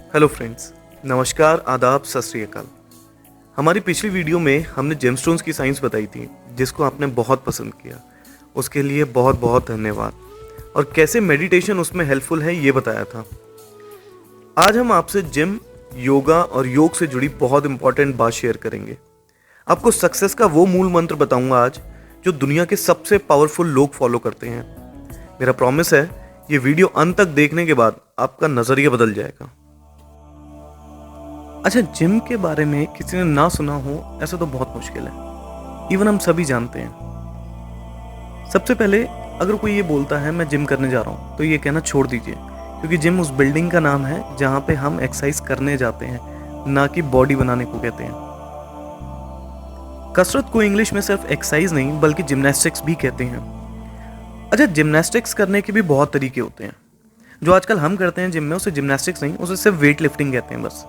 Hello friends, नमस्कार, आदाब, सत श्री अकाल। हमारी पिछली वीडियो में हमने जेमस्टोन्स की साइंस बताई थी, जिसको आपने बहुत पसंद किया। उसके लिए बहुत बहुत धन्यवाद। और कैसे मेडिटेशन उसमें हेल्पफुल है ये बताया था। आज हम आपसे जिम, योगा और योग से जुड़ी बहुत इंपॉर्टेंट बात शेयर करेंगे। आपको सक्सेस का वो मूल मंत्र बताऊंगा आज, जो दुनिया के सबसे पावरफुल लोग फॉलो करते हैं। मेरा प्रॉमिस है, ये वीडियो अंत तक देखने के बाद आपका नजरिया बदल जाएगा। अच्छा, जिम के बारे में किसी ने ना सुना हो ऐसा तो बहुत मुश्किल है। इवन हम सभी जानते हैं। सबसे पहले अगर कोई ये बोलता है मैं जिम करने जा रहा हूँ, तो ये कहना छोड़ दीजिए, क्योंकि जिम उस बिल्डिंग का नाम है जहाँ पे हम एक्सरसाइज करने जाते हैं, ना कि बॉडी बनाने को कहते हैं। कसरत को इंग्लिश में सिर्फ एक्सरसाइज नहीं बल्कि जिम्नास्टिक्स भी कहते हैं। अच्छा, जिम्नास्टिक्स करने के भी बहुत तरीके होते हैं। जो आजकल हम करते हैं जिम में, उसे जिम्नास्टिक्स नहीं, उसे सिर्फ वेट लिफ्टिंग कहते हैं बस।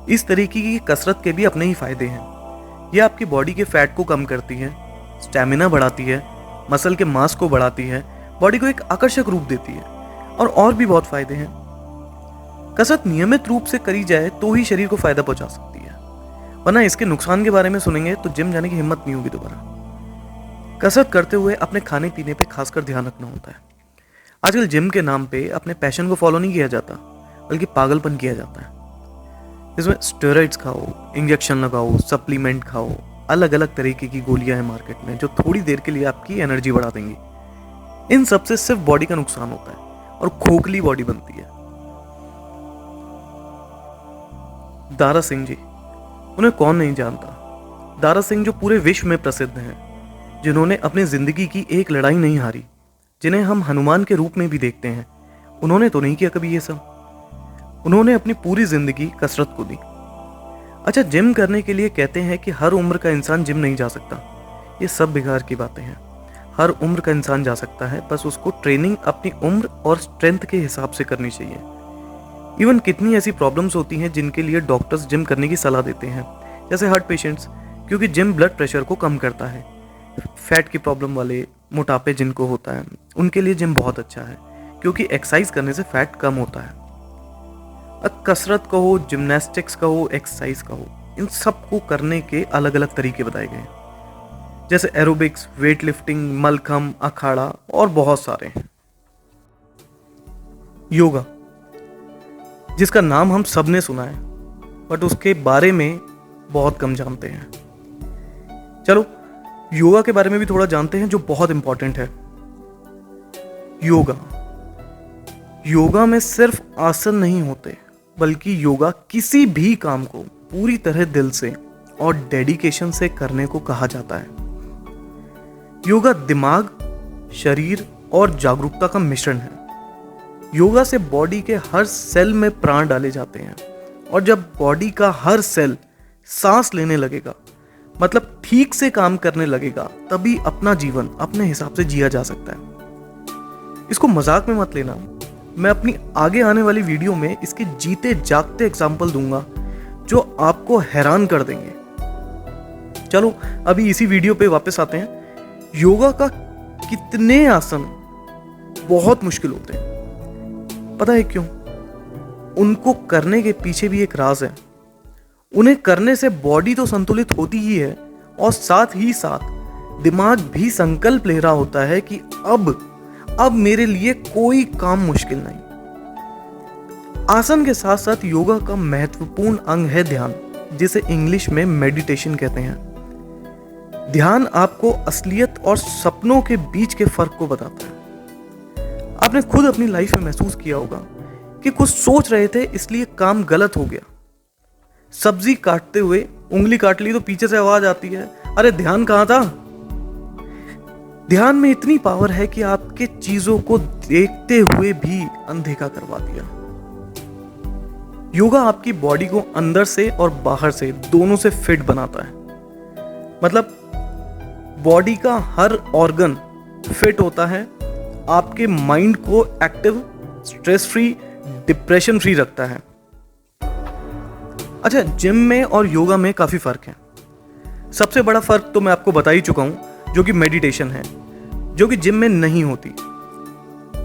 इस तरीके की कसरत के भी अपने ही फायदे हैं। यह आपकी बॉडी के फैट को कम करती है, स्टैमिना बढ़ाती है, मसल के मास को बढ़ाती है, बॉडी को एक आकर्षक रूप देती है और भी बहुत फायदे हैं। कसरत नियमित रूप से करी जाए तो ही शरीर को फायदा पहुंचा सकती है, वरना इसके नुकसान के बारे में सुनेंगे तो जिम जाने की हिम्मत नहीं होगी दोबारा। कसरत करते हुए अपने खाने पीने पे खासकर ध्यान रखना होता है। आजकल जिम के नाम पे अपने पैशन को फॉलो नहीं किया जाता, बल्कि पागलपन किया जाता है। इसमें स्टेरॉइड्स खाओ, इंजेक्शन लगाओ, सप्लीमेंट खाओ, अलग अलग तरीके की गोलियां हैं मार्केट में जो थोड़ी देर के लिए आपकी एनर्जी बढ़ा देंगी। इन सब से सिर्फ बॉडी का नुकसान होता है और खोखली बॉडी बनती है। दारा सिंह जी, उन्हें कौन नहीं जानता। दारा सिंह जो पूरे विश्व में प्रसिद्ध हैं, जिन्होंने अपनी जिंदगी की एक लड़ाई नहीं हारी, जिन्हें हम हनुमान के रूप में भी देखते हैं, उन्होंने तो नहीं किया कभी ये सब। उन्होंने अपनी पूरी जिंदगी कसरत को दी। अच्छा, जिम करने के लिए कहते हैं कि हर उम्र का इंसान जिम नहीं जा सकता। ये सब बेकार की बातें हैं। हर उम्र का इंसान जा सकता है, बस उसको ट्रेनिंग अपनी उम्र और स्ट्रेंथ के हिसाब से करनी चाहिए। इवन कितनी ऐसी प्रॉब्लम्स होती हैं जिनके लिए डॉक्टर्स जिम करने की सलाह देते हैं, जैसे हार्ट पेशेंट्स, क्योंकि जिम ब्लड प्रेशर को कम करता है। फैट की प्रॉब्लम वाले, मोटापे जिनको होता है, उनके लिए जिम बहुत अच्छा है, क्योंकि एक्सरसाइज करने से फैट कम होता है। अब कसरत कहो, जिम्नास्टिक्स कहो, एक्सरसाइज कहो, इन सब को करने के अलग अलग तरीके बताए गए, जैसे एरोबिक्स, वेट लिफ्टिंग, मलखम, अखाड़ा और बहुत सारे। योगा, जिसका नाम हम सब ने सुना है, बट उसके बारे में बहुत कम जानते हैं। चलो योगा के बारे में भी थोड़ा जानते हैं, जो बहुत इंपॉर्टेंट है। योगा में सिर्फ आसन नहीं होते, बल्कि योगा किसी भी काम को पूरी तरह दिल से और डेडिकेशन से करने को कहा जाता है। योगा दिमाग, शरीर और जागरूकता का मिश्रण है। योगा से बॉडी के हर सेल में प्राण डाले जाते हैं, और जब बॉडी का हर सेल सांस लेने लगेगा, मतलब ठीक से काम करने लगेगा, तभी अपना जीवन अपने हिसाब से जिया जा सकता है। इसको मजाक में मत लेना। मैं अपनी आगे आने वाली वीडियो में इसके जीते जागते एग्जाम्पल दूंगा जो आपको हैरान कर देंगे। चलो अभी इसी वीडियो पे वापस आते हैं। योगा का कितने आसन बहुत मुश्किल होते हैं, पता है क्यों? उनको करने के पीछे भी एक राज है। उन्हें करने से बॉडी तो संतुलित होती ही है, और साथ ही साथ दिमाग भी संकल्प ले रहा होता है कि अब मेरे लिए कोई काम मुश्किल नहीं। आसन के साथ साथ योगा का महत्वपूर्ण अंग है ध्यान, जिसे इंग्लिश में मेडिटेशन कहते हैं। ध्यान आपको असलियत और सपनों के बीच के फर्क को बताता है। आपने खुद अपनी लाइफ में महसूस किया होगा कि कुछ सोच रहे थे, इसलिए काम गलत हो गया। सब्जी काटते हुए उंगली काट ली तो पीछे से आवाज आती है, अरे ध्यान कहां था? ध्यान में इतनी पावर है कि आपके चीजों को देखते हुए भी अनदेखा करवा दिया। योगा आपकी बॉडी को अंदर से और बाहर से दोनों से फिट बनाता है। मतलब बॉडी का हर ऑर्गन फिट होता है, आपके माइंड को active, stress free, depression free रखता है। अच्छा, जिम में और योगा में काफी फर्क है। सबसे बड़ा फर्क तो मैं आपको बता ही चुका हूं, जो कि मेडिटेशन है, जो कि जिम में नहीं होती।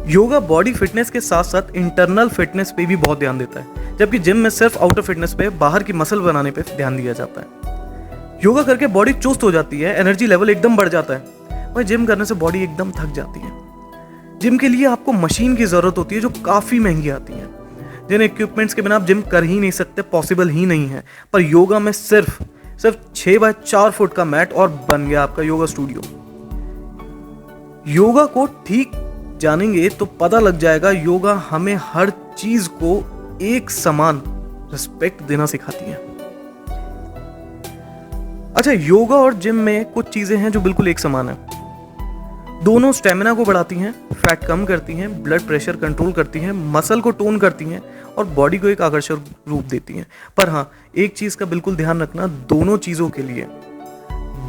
योगा बॉडी फिटनेस के साथ साथ इंटरनल फिटनेस पे भी बहुत ध्यान देता है, जबकि जिम में सिर्फ आउटर फिटनेस पे, बाहर की मसल बनाने पे ध्यान दिया जाता है। योगा करके बॉडी चुस्त हो जाती है, एनर्जी लेवल एकदम बढ़ जाता है। वहीं जिम करने से बॉडी एकदम थक जाती है। जिम के लिए आपको मशीन की जरूरत होती है जो काफी महंगी आती है, जिन इक्विपमेंट्स के बिना आप जिम कर ही नहीं सकते, पॉसिबल ही नहीं है। पर योगा में सिर्फ 6 बाय 4 फुट का मैट और बन गया आपका योगा स्टूडियो। योगा को ठीक जानेंगे तो पता लग जाएगा, योगा हमें हर चीज को एक समान रिस्पेक्ट देना सिखाती है। अच्छा, योगा और जिम में कुछ चीजें हैं जो बिल्कुल एक समान है। दोनों स्टेमिना को बढ़ाती हैं, फैट कम करती हैं, ब्लड प्रेशर कंट्रोल करती हैं, मसल को टोन करती हैं और बॉडी को एक आकर्षक रूप देती हैं। पर हाँ, एक चीज का बिल्कुल ध्यान रखना, दोनों चीजों के लिए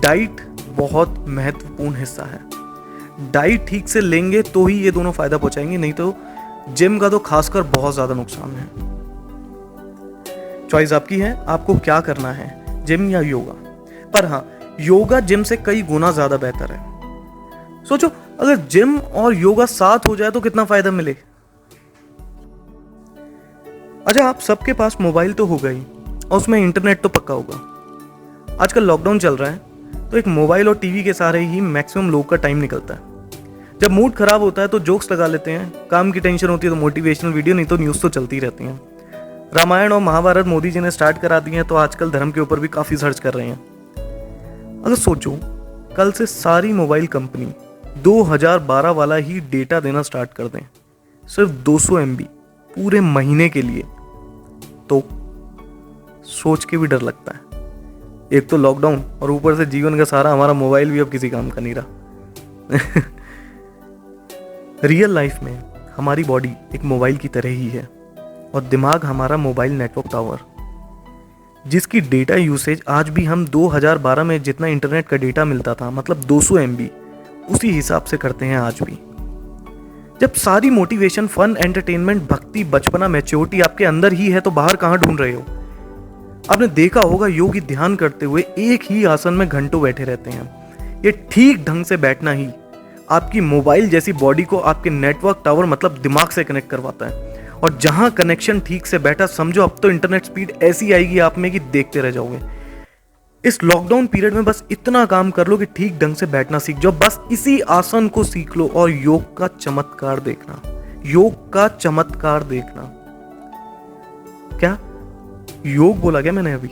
डाइट बहुत महत्वपूर्ण हिस्सा है। डाइट ठीक से लेंगे तो ही ये दोनों फायदा पहुंचाएंगे, नहीं तो जिम का तो खासकर बहुत ज्यादा नुकसान है। चॉइस आपकी है, आपको क्या करना है, जिम या योगा। पर हाँ, योगा जिम से कई गुना ज्यादा बेहतर है। सोचो, अगर जिम और योगा साथ हो जाए तो कितना फायदा मिले। अच्छा, आप सबके पास मोबाइल तो होगा ही और उसमें इंटरनेट तो पक्का होगा। आजकल लॉकडाउन चल रहा है तो एक मोबाइल और टीवी के सहारे ही मैक्सिमम लोग का टाइम निकलता है। जब मूड खराब होता है तो जोक्स लगा लेते हैं, काम की टेंशन होती है तो मोटिवेशनल वीडियो, नहीं तो न्यूज़ तो चलती रहती हैं। रामायण और महाभारत मोदी जी ने स्टार्ट करा दी हैं तो आजकल धर्म के ऊपर भी काफ़ी सर्च कर रहे हैं। अगर सोचो, कल से सारी मोबाइल कंपनी 2012 वाला ही डेटा देना स्टार्ट कर दें, सिर्फ 200 MB पूरे महीने के लिए, तो सोच के भी डर लगता है। एक तो लॉकडाउन और ऊपर से जीवन का सारा हमारा मोबाइल भी अब किसी काम का नहीं रहा। रियल लाइफ में हमारी बॉडी एक मोबाइल की तरह ही है और दिमाग हमारा मोबाइल नेटवर्क टावर, जिसकी डेटा यूसेज आज भी हम 2012 में जितना इंटरनेट का डेटा मिलता था, मतलब 200 MB, उसी हिसाब से करते हैं आज भी। जब सारी मोटिवेशन, फन, एंटरटेनमेंट, भक्ति, बचपना, मैच्योरिटी आपके अंदर ही है तो बाहर कहां ढूंढ रहे हो। आपने देखा होगा, योगी ध्यान करते हुए एक ही आसन में घंटों बैठे रहते हैं। ये ठीक ढंग से बैठना ही आपकी मोबाइल जैसी बॉडी को आपके नेटवर्क टावर मतलब दिमाग से कनेक्ट करवाता है। और जहां कनेक्शन ठीक से बैठा, समझो अब तो इंटरनेट स्पीड ऐसी आएगी आप में कि देखते रह जाओगे। इस लॉकडाउन पीरियड में बस इतना काम कर लो कि ठीक ढंग से बैठना सीख जाओ। बस इसी आसन को सीख लो और योग का चमत्कार देखना। योग का चमत्कार देखना। क्या योग बोला क्या मैंने अभी?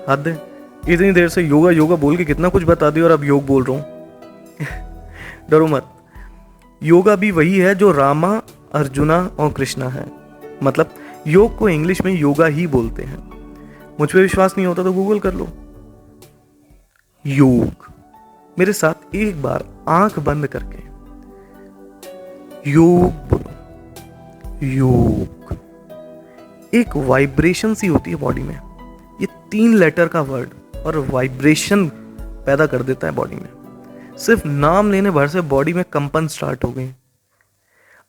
हद है, इतनी देर से योगा योगा बोल के कितना कुछ बता दिया और अब योग बोल रहा हूं। डरो मत, योगा भी वही है जो रामा, अर्जुना और कृष्णा है। मतलब योग को इंग्लिश में योगा ही बोलते हैं। मुझ पे विश्वास नहीं होता तो गूगल कर लो। योग, मेरे साथ एक बार आंख बंद करके योग बोलो। योग एक वाइब्रेशन सी होती है बॉडी में। ये 3 लेटर का वर्ड और वाइब्रेशन पैदा कर देता है बॉडी में। सिर्फ नाम लेने भर से बॉडी में कंपन स्टार्ट हो गई।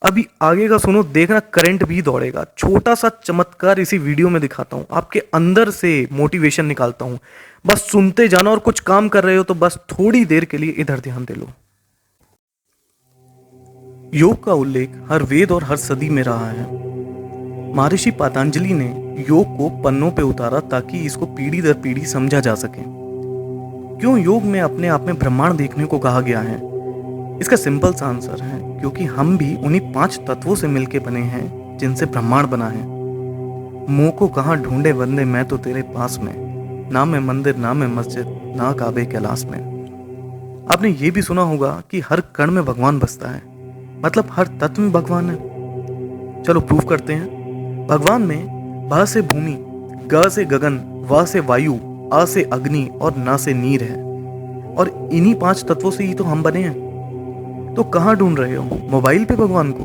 अभी आगे का सुनो, देखना करंट भी दौड़ेगा। छोटा सा चमत्कार इसी वीडियो में दिखाता हूं, आपके अंदर से मोटिवेशन निकालता हूं। बस सुनते जाना और कुछ काम कर रहे हो तो बस थोड़ी देर के लिए इधर ध्यान दे लो। योग का उल्लेख हर वेद और हर सदी में रहा है। महर्षि पतंजलि ने योग को पन्नों पे उतारा ताकि इसको पीढ़ी दर पीढ़ी समझा जा सके। क्यों योग में अपने आप में ब्रह्मांड देखने को कहा गया है? इसका सिंपल सा आंसर है, क्योंकि हम भी उन्हीं 5 तत्वों से मिलके बने हैं जिनसे ब्रह्मांड बना है। मुंह को कहाँ ढूंढे बंदे, मैं तो तेरे पास में, ना मैं मंदिर ना मैं मस्जिद ना काबे कैलाश में। आपने ये भी सुना होगा कि हर कण में भगवान बसता है, मतलब हर तत्व में भगवान है। चलो प्रूफ करते हैं। भगवान में भ से भूमि, ग से गगन, व से वायु, आ से अग्नि और ना से नीर है। और इन्हीं 5 तत्वों से ही तो हम बने हैं। तो कहाँ ढूंढ रहे हो? मोबाइल पे भगवान को?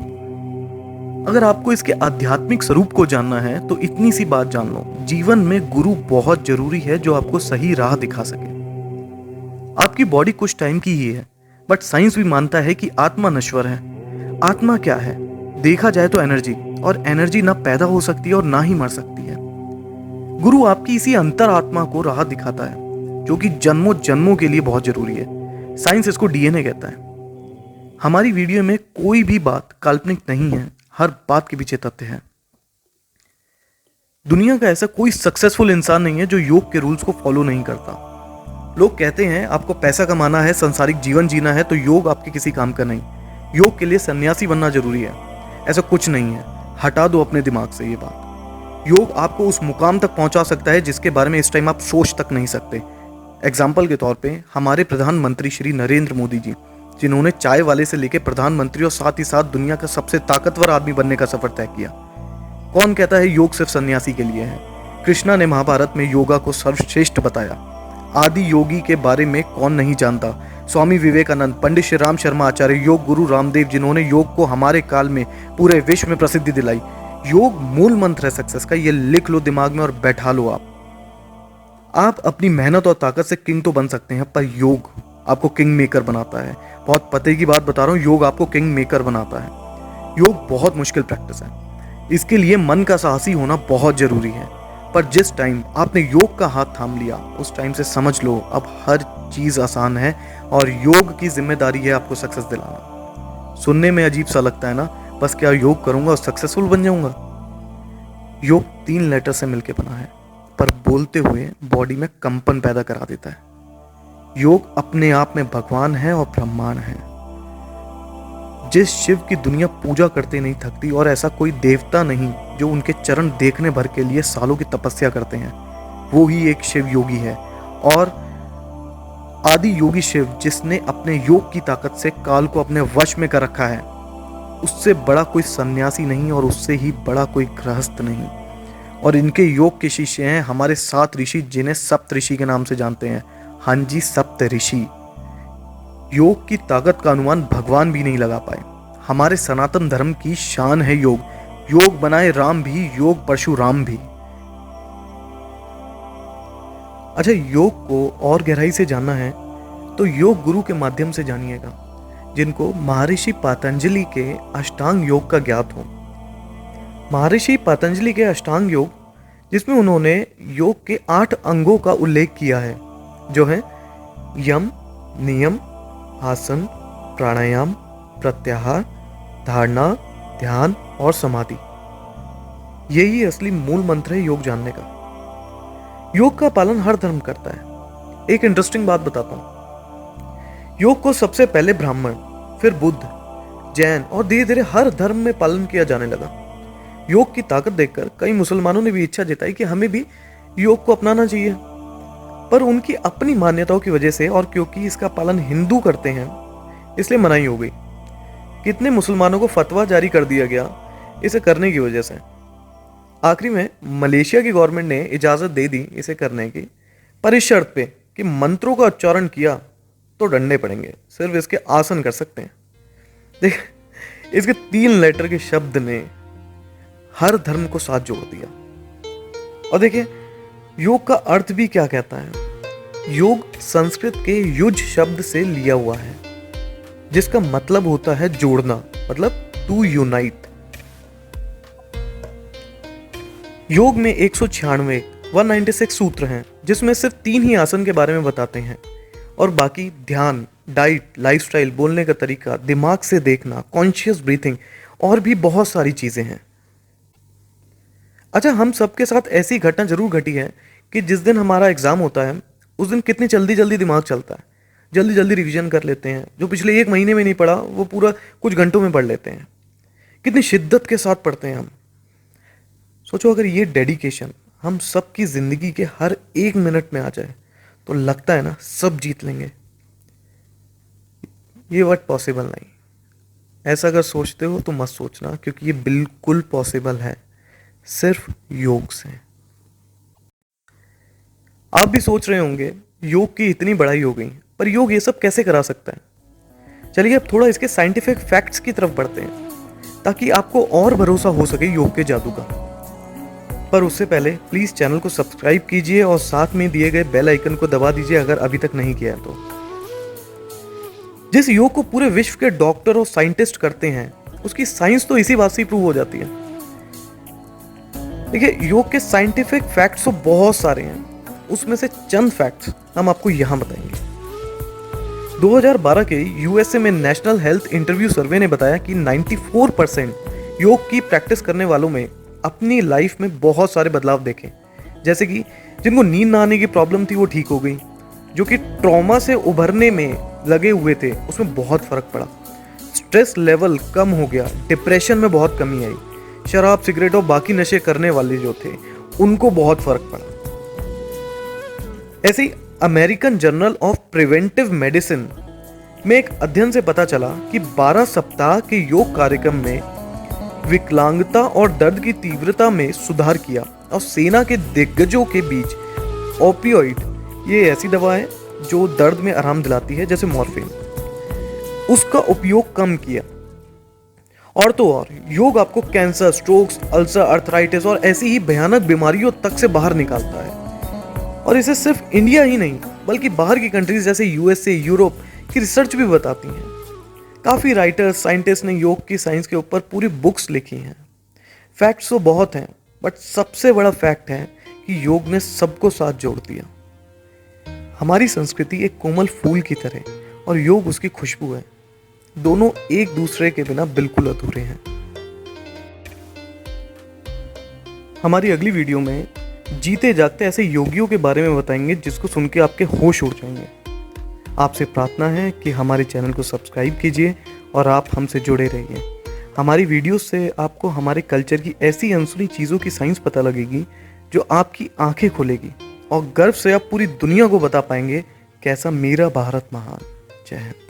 अगर आपको इसके आध्यात्मिक स्वरूप को जानना है तो इतनी सी बात जान लो, जीवन में गुरु बहुत जरूरी है जो आपको सही राह दिखा सके। आपकी बॉडी कुछ टाइम की ही है, बट साइंस भी मानता है कि आत्मा नश्वर है। आत्मा क्या है? देखा जाए तो एनर्जी, और एनर्जी ना पैदा हो सकती है और ना ही मर सकती है। गुरु आपकी इसी अंतर आत्मा को राह दिखाता है, जो कि जन्मों जन्मों के लिए बहुत जरूरी है। साइंस इसको DNA कहता है। हमारी वीडियो में कोई भी बात काल्पनिक नहीं है, हर बात के पीछे तथ्य है। दुनिया का ऐसा कोई सक्सेसफुल इंसान नहीं है जो योग के रूल्स को फॉलो नहीं करता। लोग कहते हैं आपको पैसा कमाना है, सांसारिक जीवन जीना है तो योग आपके किसी काम का नहीं। योग के लिए सन्यासी बनना जरूरी है, ऐसा कुछ नहीं है। हटा दो अपने दिमाग से ये बात। योग आपको उस मुकाम तक पहुंचा सकता है जिसके बारे में इस टाइम आप सोच तक नहीं सकते। एग्जाम्पल के तौर पे हमारे प्रधानमंत्री श्री नरेंद्र मोदी जी, जिन्होंने चाय वाले से लेकर प्रधानमंत्री और साथ ही साथ दुनिया का सबसे ताकतवर आदमी बनने का सफर तय किया। कौन कहता है योग सिर्फ सन्यासी के लिए है? कृष्णा ने महाभारत में योगा को सर्वश्रेष्ठ बताया। आदि योगी के बारे में कौन नहीं जानता? स्वामी विवेकानंद, पंडित श्री राम शर्मा आचार्य, योग गुरु रामदेव, जिन्होंने योग को हमारे काल में पूरे विश्व में प्रसिद्धि दिलाई। योग मूल मंत्र है सक्सेस का, ये लिख लो दिमाग में और बैठा लो। आप अपनी मेहनत और ताकत से किंग तो बन सकते हैं, पर योग आपको किंग मेकर बनाता है। बहुत पते की बात बता रहा हूं, योग आपको किंग मेकर बनाता है। योग बहुत मुश्किल प्रैक्टिस है, इसके लिए मन का साहसी होना बहुत जरूरी है। पर जिस टाइम आपने योग का हाथ थाम लिया उस टाइम से समझ लो अब हर चीज आसान है और योग की जिम्मेदारी है आपको सक्सेस दिलाना। सुनने में अजीब सा लगता है ना, बस क्या योग करूंगा और सक्सेसफुल बन जाऊंगा? योग 3 लेटर से मिलकर बना है, पर बोलते हुए बॉडी में कंपन पैदा करा देता है। योग अपने आप में भगवान है और ब्रह्मांड है। जिस शिव की दुनिया पूजा करते नहीं थकती, और ऐसा कोई देवता नहीं जो उनके चरण देखने भर के लिए सालों की तपस्या करते हैं, वो ही एक शिव योगी है। और आदि योगी शिव, जिसने अपने योग की ताकत से काल को अपने वश में कर रखा है, उससे बड़ा कोई सन्यासी नहीं और उससे ही बड़ा कोई गृहस्थ नहीं। और इनके योग के शिष्य हैं हमारे 7 ऋषि, जिन्हें सप्त ऋषि के नाम से जानते हैं। हाँ जी, सप्त ऋषि। योग की ताकत का अनुमान भगवान भी नहीं लगा पाए। हमारे सनातन धर्म की शान है योग। योग बनाए राम भी, योग परशुराम भी। अच्छा, योग को और गहराई से जानना है तो योग गुरु के माध्यम से जानिएगा, जिनको महर्षि पतंजलि के अष्टांग योग का ज्ञात हो। महर्षि पतंजलि के अष्टांग योग, जिसमें उन्होंने योग के 8 अंगों का उल्लेख किया है, जो है यम, नियम, आसन, प्राणायाम, प्रत्याहार, धारणा, ध्यान और समाधि। यही असली मूल मंत्र है योग जानने का। योग का पालन हर धर्म करता है। एक इंटरेस्टिंग बात बताता हूं। योग को सबसे पहले ब्राह्मण, फिर बुद्ध, जैन और धीरे धीरे हर धर्म में पालन किया जाने लगा। योग की ताकत देखकर कई मुसलमानों ने भी इच्छा जताई कि हमें भी योग को अपनाना चाहिए, पर उनकी अपनी मान्यताओं की वजह से और क्योंकि इसका पालन हिंदू करते हैं इसलिए मनाही हो गई। कितने मुसलमानों को फतवा जारी कर दिया गया इसे करने की वजह से। आखिरी में मलेशिया की गवर्नमेंट ने इजाजत दे दी इसे करने की, पर इस शर्त पे कि मंत्रों का उच्चारण किया तो डंडे पड़ेंगे, सिर्फ इसके आसन कर सकते हैं। देख, इसके 3 लेटर के शब्द ने हर धर्म को साथ जोड़ दिया। और देखिए योग का अर्थ भी क्या कहता है। योग संस्कृत के युज शब्द से लिया हुआ है, जिसका मतलब होता है जोड़ना, मतलब टू यूनाइट। योग में 196 सूत्र हैं, जिसमें सिर्फ 3 ही आसन के बारे में बताते हैं और बाकी ध्यान, डाइट, लाइफस्टाइल, बोलने का तरीका, दिमाग से देखना, कॉन्शियस ब्रीथिंग और भी बहुत सारी चीजें हैं। अच्छा, हम सबके साथ ऐसी घटना जरूर घटी है कि जिस दिन हमारा एग्जाम होता है उस दिन कितनी जल्दी जल्दी दिमाग चलता है, जल्दी जल्दी रिवीजन कर लेते हैं। जो पिछले 1 महीने में नहीं पढ़ा वो पूरा कुछ घंटों में पढ़ लेते हैं। कितनी शिद्दत के साथ पढ़ते हैं हम। सोचो अगर ये डेडिकेशन हम सबकी जिंदगी के हर 1 मिनट में आ जाए तो लगता है ना सब जीत लेंगे। ये वर्ड पॉसिबल नहीं। ऐसा अगर सोचते हो तो मत सोचना, क्योंकि ये बिल्कुल पॉसिबल है सिर्फ योग से। आप भी सोच रहे होंगे योग की इतनी बड़ाई हो गई, पर योग ये सब कैसे करा सकता है। चलिए अब थोड़ा इसके साइंटिफिक फैक्ट्स की तरफ बढ़ते हैं, ताकि आपको और भरोसा हो सके योग के जादू का। पर उससे पहले प्लीज चैनल को सब्सक्राइब कीजिए और साथ में दिए गए बेल आइकन को दबा दीजिए अगर अभी तक नहीं किया है तो। जिस योग को पूरे विश्व के डॉक्टर और साइंटिस्ट करते हैं, उसकी साइंस तो इसी बात से प्रूव हो जाती है। देखिए, योग के साइंटिफिक फैक्ट्स तो बहुत सारे हैं, उसमें से चंद फैक्ट्स हम आपको यहां बताएंगे। 2012 के यूएसए में नेशनल हेल्थ इंटरव्यू सर्वे ने बताया कि 94% योग की प्रैक्टिस करने वालों में अपनी लाइफ में बहुत सारे बदलाव देखे। जैसे कि जिनको नींद ना आने की प्रॉब्लम थी वो ठीक हो गई, जो कि ट्रॉमा से उभरने में लगे हुए थे उसमें बहुत फर्क पड़ा, स्ट्रेस लेवल कम हो गया, डिप्रेशन में बहुत कमी आई, शराब सिगरेट और बाकी नशे करने वाले जो थे उनको बहुत फर्क पड़ा। ऐसे ही American journal of preventive medicine में एक अध्ययन से पता चला कि 12 सप्ताह के योग कार्यक्रम में विकलांगता और दर्द की तीव्रता में सुधार किया। और सेना के दिग्गजों के बीच ओपियोइड, ये ऐसी दवा है जो दर्द में आराम दिलाती है जैसे मॉर्फिन, उसका उपयोग कम किया। और तो और योग आपको कैंसर, स्ट्रोक्स, अल्सर, अर्थराइटिस और ऐसी ही भयानक बीमारियों तक से बाहर निकालता है। और इसे सिर्फ इंडिया ही नहीं बल्कि बाहर की कंट्रीज जैसे यूएसए, यूरोप की रिसर्च भी बताती हैं। काफ़ी राइटर्स, साइंटिस्ट ने योग की साइंस के ऊपर पूरी बुक्स लिखी हैं। फैक्ट्स तो बहुत हैं, बट सबसे बड़ा फैक्ट है कि योग ने सबको साथ जोड़ दिया। हमारी संस्कृति एक कोमल फूल की तरह और योग उसकी खुशबू है। दोनों एक दूसरे के बिना बिल्कुल अधूरे हैं। हमारी अगली वीडियो में जीते जागते ऐसे योगियों के बारे में बताएंगे जिसको सुन के आपके होश उड़ जाएंगे। आपसे प्रार्थना है कि हमारे चैनल को सब्सक्राइब कीजिए और आप हमसे जुड़े रहिए। हमारी वीडियोस से आपको हमारे कल्चर की ऐसी अनसुनी चीज़ों की साइंस पता लगेगी जो आपकी आंखें खोलेगी और गर्व से आप पूरी दुनिया को बता पाएंगे कैसा मेरा भारत महान। जय हिंद।